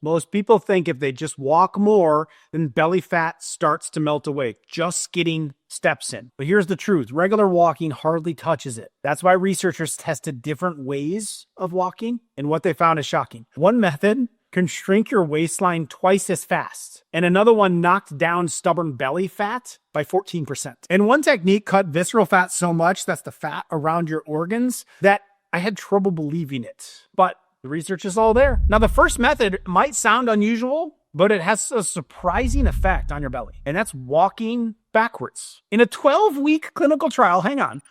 Most people think if they just walk more, then belly fat starts to melt away, just getting steps in. But here's the truth. Regular walking hardly touches it. That's why researchers tested different ways of walking, and what they found is shocking. One method can shrink your waistline twice as fast, and another one knocked down stubborn belly fat by 14%. And one technique cut visceral fat so much, that's the fat around your organs, that I had trouble believing it. But the research is all there. Now, the first method might sound unusual, but it has a surprising effect on your belly, and that's walking backwards. In a 12-week clinical trial,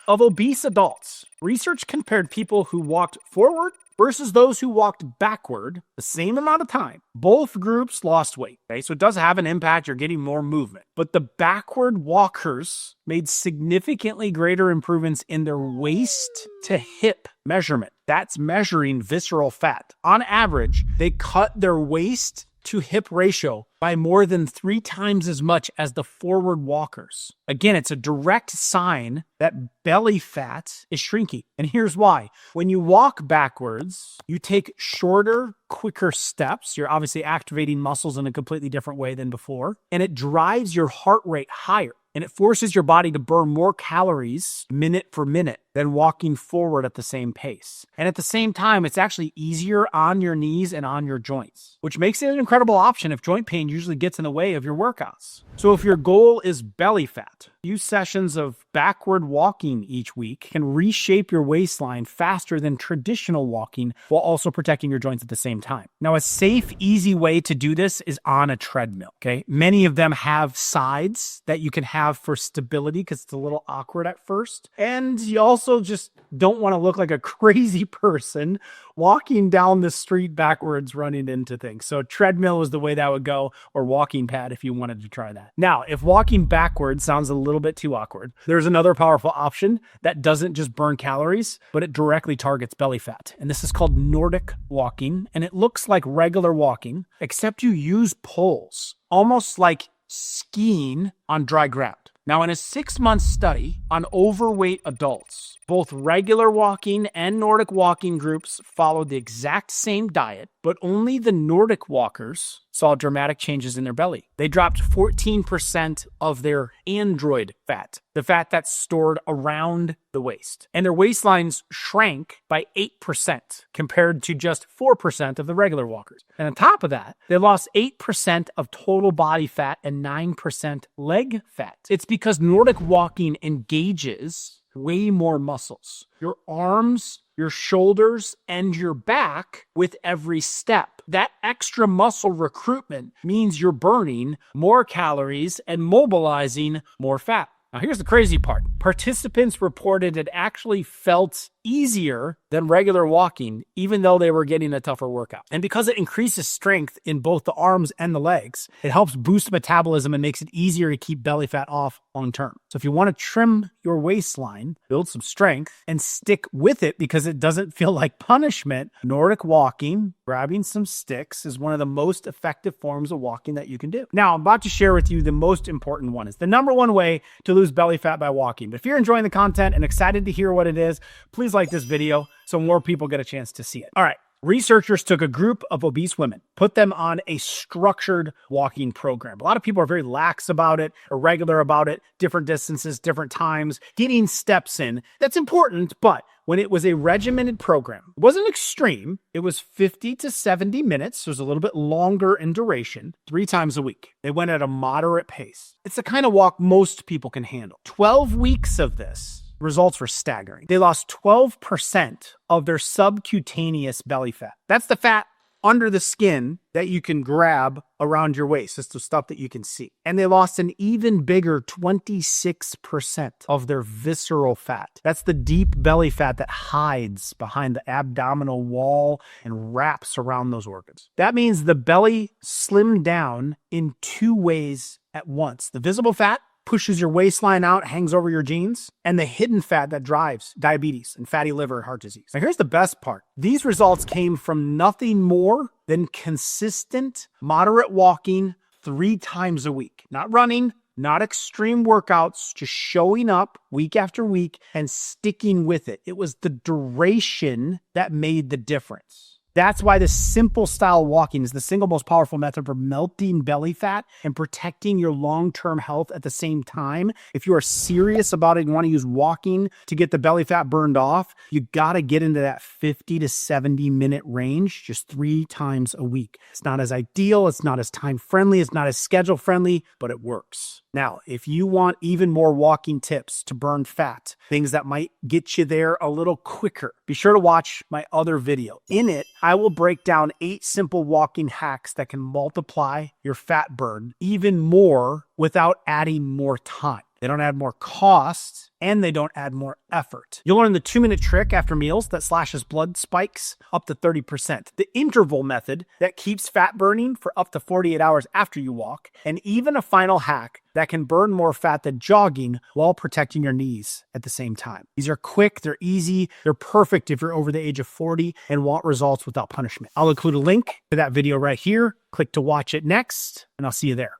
of obese adults, research compared people who walked forward versus those who walked backward the same amount of time. Both groups lost weight, okay? So it does have an impact. You're getting more movement. But the backward walkers made significantly greater improvements in their waist to hip measurement. That's measuring visceral fat. On average, they cut their waist to hip ratio by more than 3 times as much as the forward walkers. Again, it's a direct sign that belly fat is shrinking. And here's why. When you walk backwards, you take shorter, quicker steps. You're obviously activating muscles in a completely different way than before. And it drives your heart rate higher. And it forces your body to burn more calories minute for minute than walking forward at the same pace. And at the same time, it's actually easier on your knees and on your joints, which makes it an incredible option if joint pain usually gets in the way of your workouts. So if your goal is belly fat, a few sessions of backward walking each week can reshape your waistline faster than traditional walking while also protecting your joints at the same time. Now, a safe, easy way to do this is on a treadmill, okay? Many of them have sides that you can have for stability because it's a little awkward at first. And you also just don't want to look like a crazy person walking down the street backwards, running into things. So treadmill is the way that would go, or walking pad if you wanted to try that. Now, if walking backwards sounds a little bit too awkward, there's another powerful option that doesn't just burn calories, but it directly targets belly fat. And this is called Nordic walking. And it looks like regular walking, except you use poles, almost like skiing on dry ground. Now, in a 6-month study on overweight adults, both regular walking and Nordic walking groups followed the exact same diet, but only the Nordic walkers saw dramatic changes in their belly. They dropped 14% of their android fat, the fat that's stored around the waist. And their waistlines shrank by 8% compared to just 4% of the regular walkers. And on top of that, they lost 8% of total body fat and 9% leg fat. It's because Nordic walking engages way more muscles. Your arms, your shoulders, and your back with every step. That extra muscle recruitment means you're burning more calories and mobilizing more fat. Now, here's the crazy part. Participants reported it actually felt easier than regular walking, even though they were getting a tougher workout. And because it increases strength in both the arms and the legs, it helps boost metabolism and makes it easier to keep belly fat off long term. So if you want to trim your waistline, build some strength, and stick with it because it doesn't feel like punishment, Nordic walking, grabbing some sticks, is one of the most effective forms of walking that you can do. Now, I'm about to share with you the most important one. It's the number one way to lose belly fat by walking. But if you're enjoying the content and excited to hear what it is, please like this video so more people get a chance to see it. All right. Researchers took a group of obese women, put them on a structured walking program. A lot of people are very lax about it, irregular about it, different distances, different times, getting steps in. That's important, but when it was a regimented program, it wasn't extreme. It was 50 to 70 minutes. So it was a little bit longer in duration, 3 times a week. They went at a moderate pace. It's the kind of walk most people can handle. 12 weeks of this. Results were staggering. They lost 12% of their subcutaneous belly fat. That's the fat under the skin that you can grab around your waist. It's the stuff that you can see. And they lost an even bigger 26% of their visceral fat. That's the deep belly fat that hides behind the abdominal wall and wraps around those organs. That means the belly slimmed down in 2 ways at once. The visible fat pushes your waistline out, hangs over your jeans, and the hidden fat that drives diabetes and fatty liver and heart disease. Now, here's the best part. These results came from nothing more than consistent, moderate walking 3 times a week. Not running, not extreme workouts, just showing up week after week and sticking with it. It was the duration that made the difference. That's why the simple style walking is the single most powerful method for melting belly fat and protecting your long-term health at the same time. If you are serious about it and want to use walking to get the belly fat burned off, you got to get into that 50 to 70 minute range just 3 times a week. It's not as ideal, it's not as time friendly, it's not as schedule friendly, but it works. Now, if you want even more walking tips to burn fat, things that might get you there a little quicker, be sure to watch my other video. In it, I will break down 8 simple walking hacks that can multiply your fat burn even more without adding more time. They don't add more cost, and they don't add more effort. You'll learn the 2-minute trick after meals that slashes blood spikes up to 30%, the interval method that keeps fat burning for up to 48 hours after you walk, and even a final hack that can burn more fat than jogging while protecting your knees at the same time. These are quick, they're easy, they're perfect if you're over the age of 40 and want results without punishment. I'll include a link to that video right here. Click to watch it next, and I'll see you there.